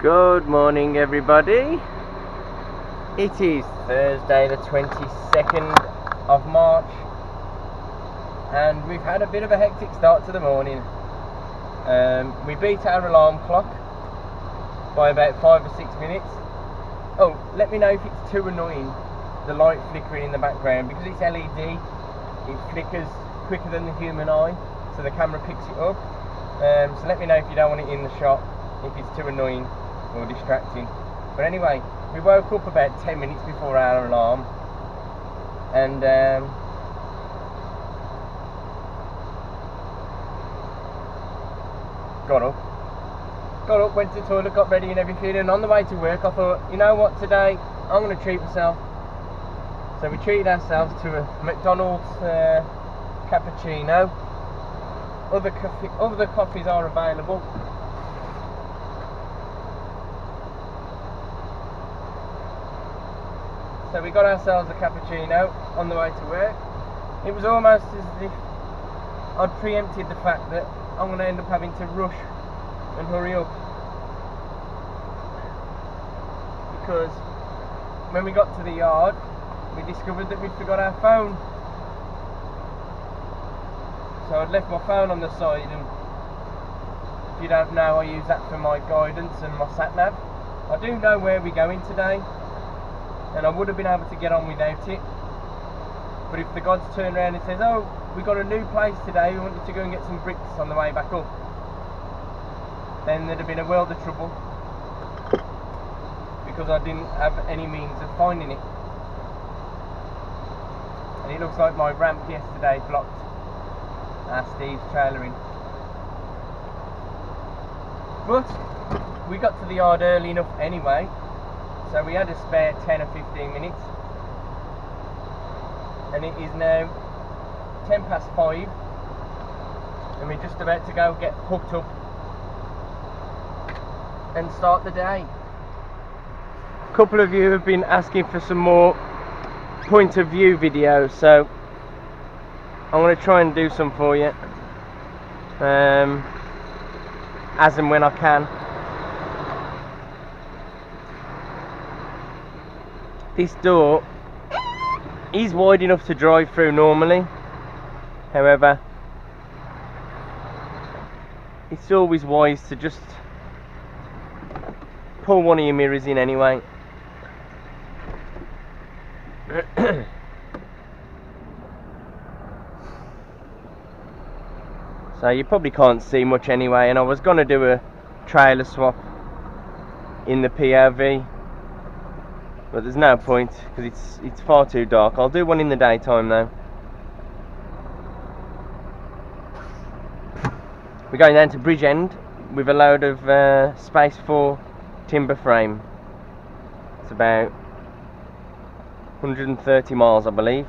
Good morning, everybody. It is Thursday the 22nd of March and we've had a bit of a hectic start to the morning. We beat our alarm clock by about 5 or 6 minutes. Oh, let me know if it's too annoying, the light flickering in the background, because it's LED. It flickers quicker than the human eye, so the camera picks it up. So let me know if you don't want it in the shot, if it's too annoying or distracting. But anyway, we woke up about 10 minutes before our alarm and got up, went to the toilet, got ready and everything, and on the way to work I thought, you know what, today I'm going to treat myself. So we treated ourselves to a McDonald's cappuccino. Other coffees are available. So we got ourselves a cappuccino on the way to work. It was almost as if I'd preempted the fact that I'm going to end up having to rush and hurry up, because when we got to the yard we discovered that we'd forgot our phone. So I'd left my phone on the side, and if you don't know, I use that for my guidance and my sat nav. I do know where we're going today, and I would have been able to get on without it, but if the gods turn around and says, oh, we got a new place today, we want you to go and get some bricks on the way back up, then there'd have been a world of trouble, because I didn't have any means of finding it. And it looks like my ramp yesterday blocked our Steve's trailer in. But we got to the yard early enough anyway, so we had a spare 10 or 15 minutes, and it is now 10 past 5 and we're just about to go get hooked up and start the day. A couple of you have been asking for some more point of view videos, so I'm going to try and do some for you as and when I can. This door is wide enough to drive through normally, however it's always wise to just pull one of your mirrors in anyway. So you probably can't see much anyway, and I was going to do a trailer swap in the P.O.V, but there's no point because it's far too dark. I'll do one in the daytime though. We're going down to Bridgend with a load of Space 4 timber frame. It's about 130 miles I believe,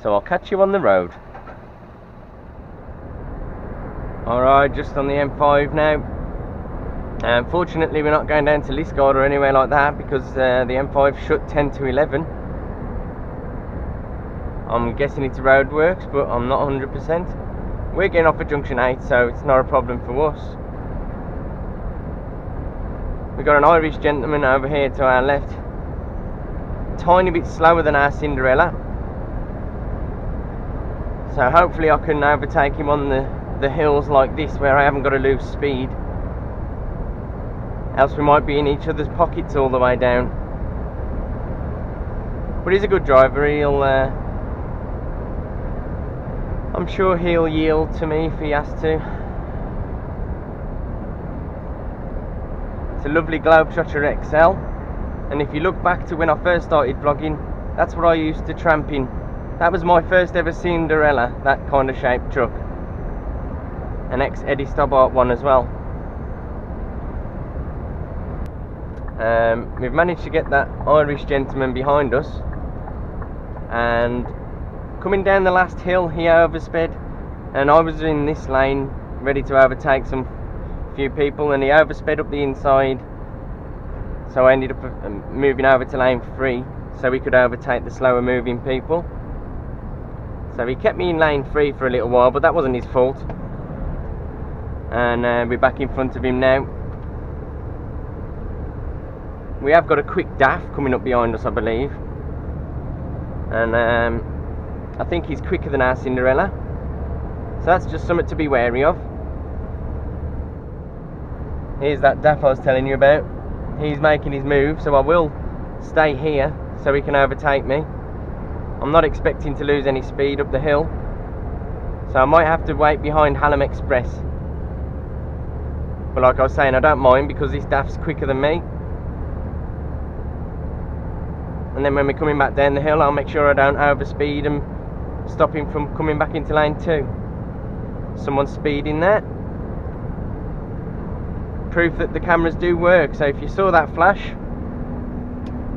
so I'll catch you on the road. Alright, just on the M5 now. Unfortunately we're not going down to Liskeard or anywhere like that, because the M5 shut 10 to 11. I'm guessing it's roadworks, but I'm not 100%. We're getting off at junction 8, so it's not a problem for us. We've got an Irish gentleman over here to our left, tiny bit slower than our Cinderella, so hopefully I can overtake him on the hills like this, where I haven't got to lose speed, else we might be in each other's pockets all the way down. But he's a good driver. He'll I'm sure he'll yield to me if he has to. It's a lovely Globetrotter XL, and if you look back to when I first started vlogging, that's what I used to tramp in. That was my first ever Cinderella, that kind of shaped truck. An ex-Eddie Stobbart one as well. We've managed to get that Irish gentleman behind us, and coming down the last hill he oversped, and I was in this lane ready to overtake some few people, and he oversped up the inside, so I ended up moving over to lane 3 so we could overtake the slower moving people. So he kept me in lane 3 for a little while, but that wasn't his fault, and we're back in front of him now. we have got a quick DAF coming up behind us, I believe, and I think he's quicker than our Cinderella, so that's just something to be wary of. Here's that DAF I was telling you about. He's making his move, so I will stay here so he can overtake me. I'm not expecting to lose any speed up the hill, so I might have to wait behind Hallam Express. But like I was saying, I don't mind because this DAF's quicker than me. And then when we're coming back down the hill, I'll make sure I don't overspeed and stop him from coming back into lane 2. Someone's speeding there. Proof that the cameras do work. So if you saw that flash,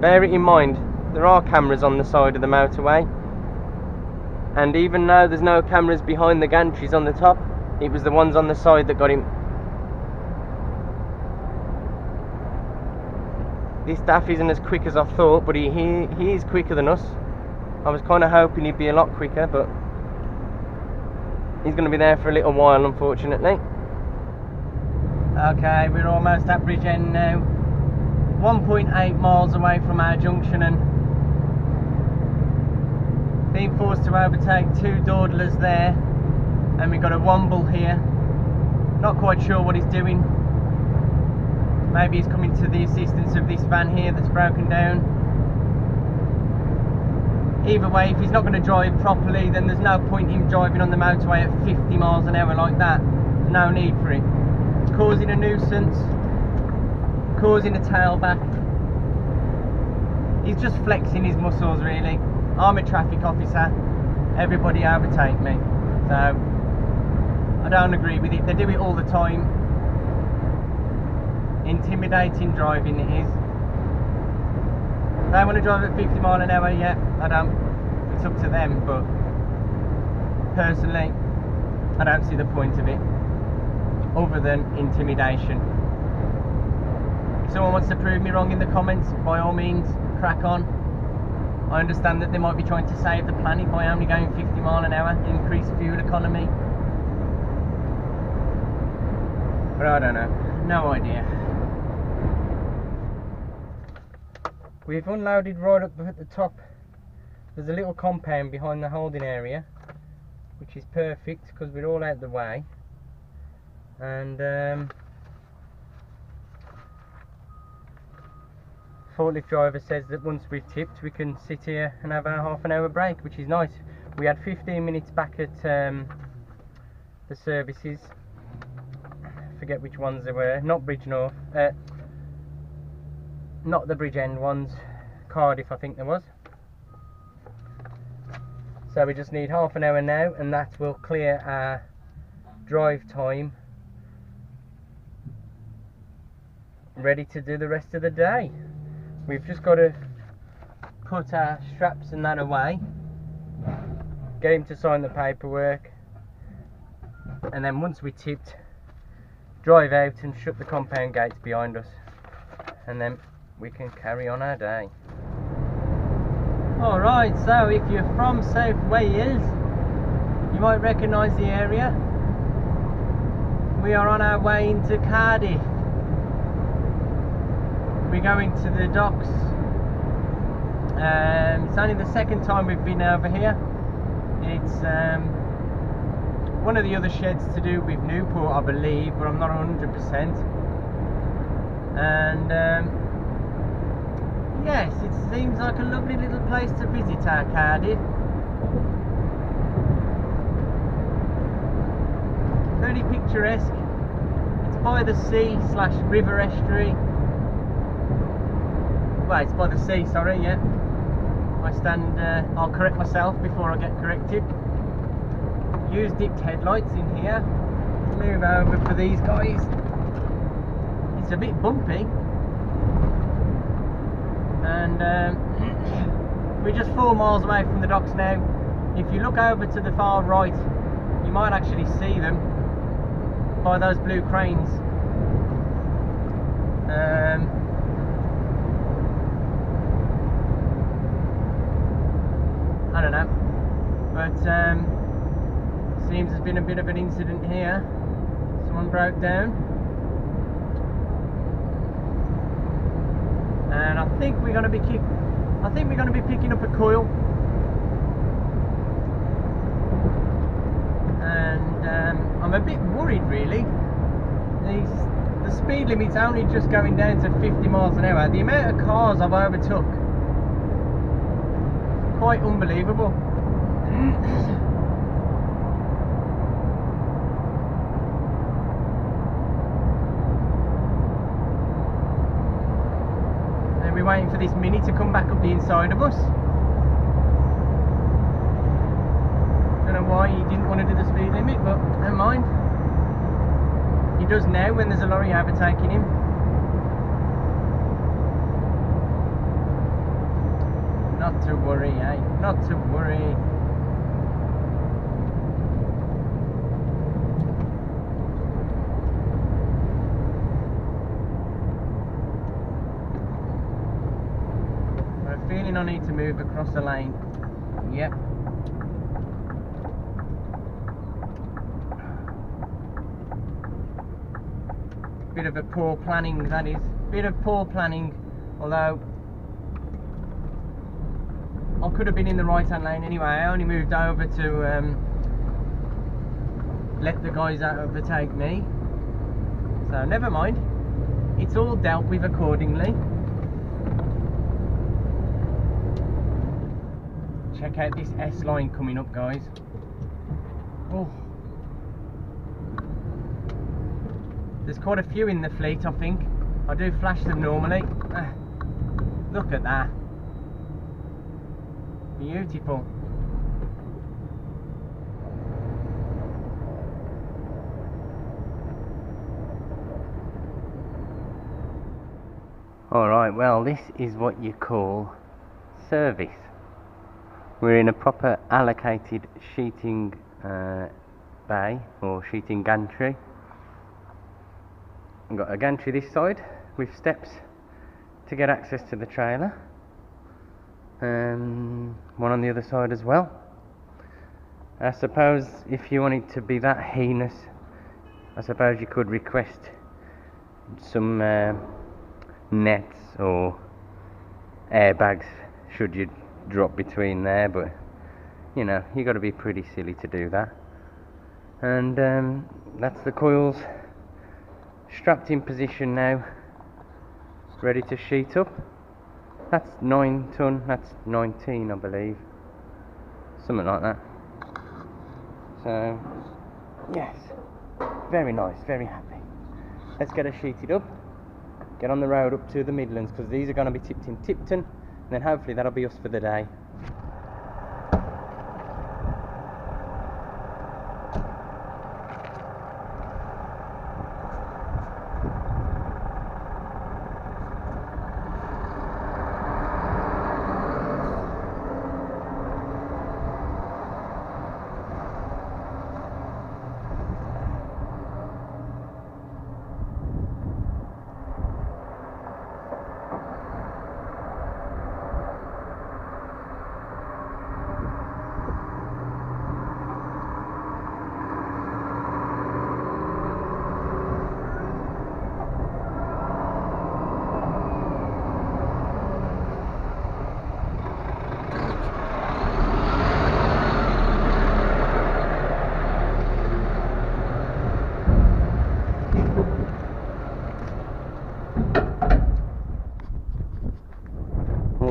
bear it in mind, there are cameras on the side of the motorway. And even though there's no cameras behind the gantries on the top, it was the ones on the side that got him. This DAF isn't as quick as I thought, but he is quicker than us. I was kind of hoping he'd be a lot quicker, but he's going to be there for a little while, unfortunately. Okay, we're almost at Bridgend now. 1.8 miles away from our junction, and being forced to overtake 2 dawdlers there, and we've got a Womble here. Not quite sure what he's doing. Maybe he's coming to the assistance of this van here that's broken down. Either way, if he's not going to drive properly, then there's no point in him driving on the motorway at 50 miles an hour like that. There's no need for it. It's causing a nuisance, causing a tailback. He's just flexing his muscles, really. I'm a traffic officer. Everybody overtake me. So I don't agree with it. They do it all the time. Intimidating driving it is. They want to drive at 50 mile an hour, yeah, I don't. It's up to them, but personally, I don't see the point of it, other than intimidation. If someone wants to prove me wrong in the comments, by all means, crack on. I understand that they might be trying to save the planet by only going 50 mile an hour, increase fuel economy. But I don't know, no idea. We've unloaded right up at the top. There's a little compound behind the holding area, which is perfect because we're all out the way. And forklift driver says that once we've tipped, we can sit here and have our half-an-hour break, which is nice. We had 15 minutes back at the services. I forget which ones they were. Not Bridge North. Not the Bridgend ones, Cardiff I think there was. So we just need half an hour now, and that will clear our drive time, ready to do the rest of the day. We've just got to put our straps and that away, get him to sign the paperwork, and then once we tipped, drive out and shut the compound gates behind us, and then we can carry on our day. Alright, so if you're from South Wales, you might recognise the area. We are on our way into Cardiff. We're going to the docks. It's only the second time we've been over here. It's one of the other sheds to do with Newport, I believe, but I'm not 100%. And yes, it seems like a lovely little place to visit, our Cardiff. Very picturesque. It's by the sea / river estuary. Well, it's by the sea, sorry, yeah. I'll correct myself before I get corrected. Use dipped headlights in here. Move over for these guys. It's a bit bumpy. And we're just 4 miles away from the docks now. If you look over to the far right, you might actually see them by those blue cranes. I don't know, but seems there's been a bit of an incident here. Someone broke down. and I think we're going to be picking up a coil, and I'm a bit worried really. The speed limit's only just going down to 50 miles an hour. The amount of cars I've overtook, quite unbelievable. And we're waiting for this Mini to come back up the inside of us. Don't know why he didn't want to do the speed limit, but never mind. He does now when there's a lorry overtaking him. Not to worry, eh? Not to worry. I have a feeling I need to move across the lane. Yep. Bit of a poor planning, that is. Bit of poor planning, although I could have been in the right hand lane anyway. I only moved over to let the guys overtake me, so never mind, it's all dealt with accordingly. Check out this S line coming up, guys. Oh, there's quite a few in the fleet, I think. I do flash them normally. Look at that. Beautiful. Alright, well, this is what you call service. We're in a proper allocated sheeting bay, or sheeting gantry. I've got a gantry this side with steps to get access to the trailer, and one on the other side as well. I suppose if you wanted to be that heinous, I suppose you could request some nets or airbags should you drop between there, but you know, you got to be pretty silly to do that. And that's the coils strapped in position now, ready to sheet up. That's 9 ton, that's 19 I believe, something like that. So yes, very nice, very happy. Let's get her sheeted up, get on the road up to the Midlands, because these are going to be tipped in Tipton, and then hopefully that'll be us for the day.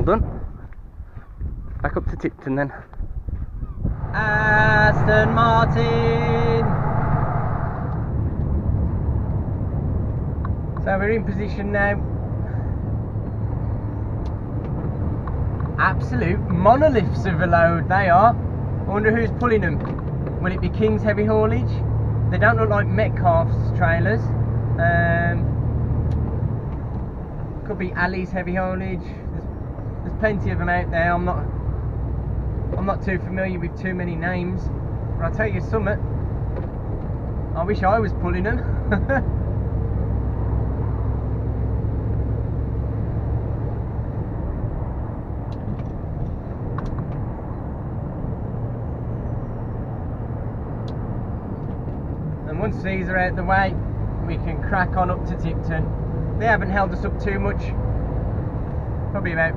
Done. Back up to Tipton then. Aston Martin. So we're in position now. Absolute monoliths of a load they are. I wonder who's pulling them. Will it be King's Heavy Haulage? They don't look like Metcalf's trailers. Could be Ali's Heavy Haulage. There's plenty of them out there. I'm not too familiar with too many names, but I'll tell you something, I wish I was pulling them. And once these are out the way, we can crack on up to Tipton. They haven't held us up too much. Probably about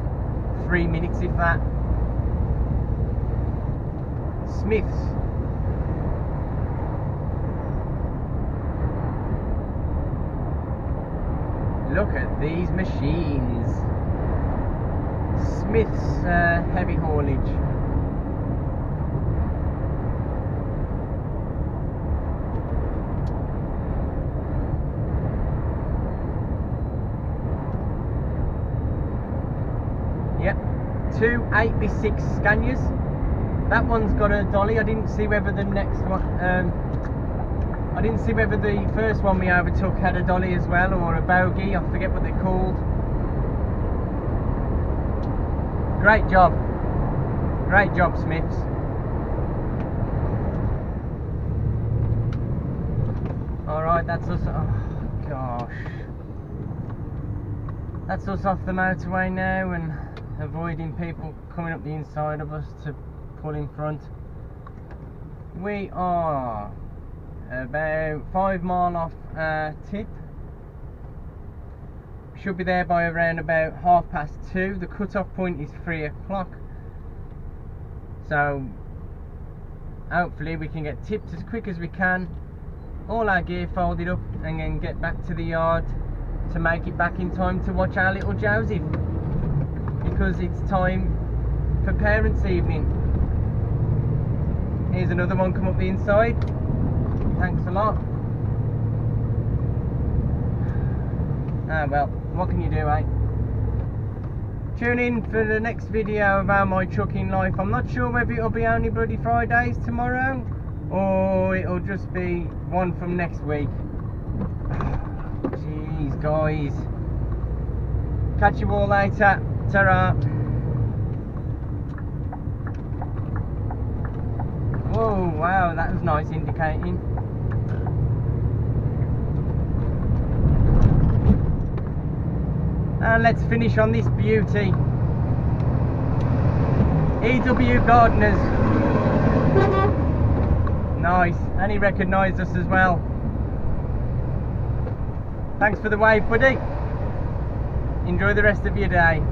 3 minutes if that. Smiths. Look at these machines. Smiths heavy haulage. Yep, 2 8x6 scaniers. That one's got a dolly. I didn't see whether the next one, I didn't see whether the first one we overtook had a dolly as well, or a bogey. I forget what they're called. Great job. Great job, Smiths. Alright, that's us. Oh, gosh. That's us off the motorway now and avoiding people coming up the inside of us to pull in front. We are about 5 mile off tip. Should be there by around about 2:30. The cut-off point is 3 o'clock. So hopefully we can get tipped as quick as we can, all our gear folded up, and then get back to the yard to make it back in time to watch our little Josie, because it's time for parents' evening. Here's another one come up the inside. Thanks a lot. Ah well, what can you do, eh? Tune in for the next video about my trucking life. I'm not sure whether it'll be only bloody Fridays tomorrow, or it'll just be one from next week. Jeez, guys. Catch you all later. Ta-ra. Whoa, wow, that was nice indicating. And let's finish on this beauty. EW Gardeners. Nice, and he recognised us as well. Thanks for the wave, buddy. Enjoy the rest of your day.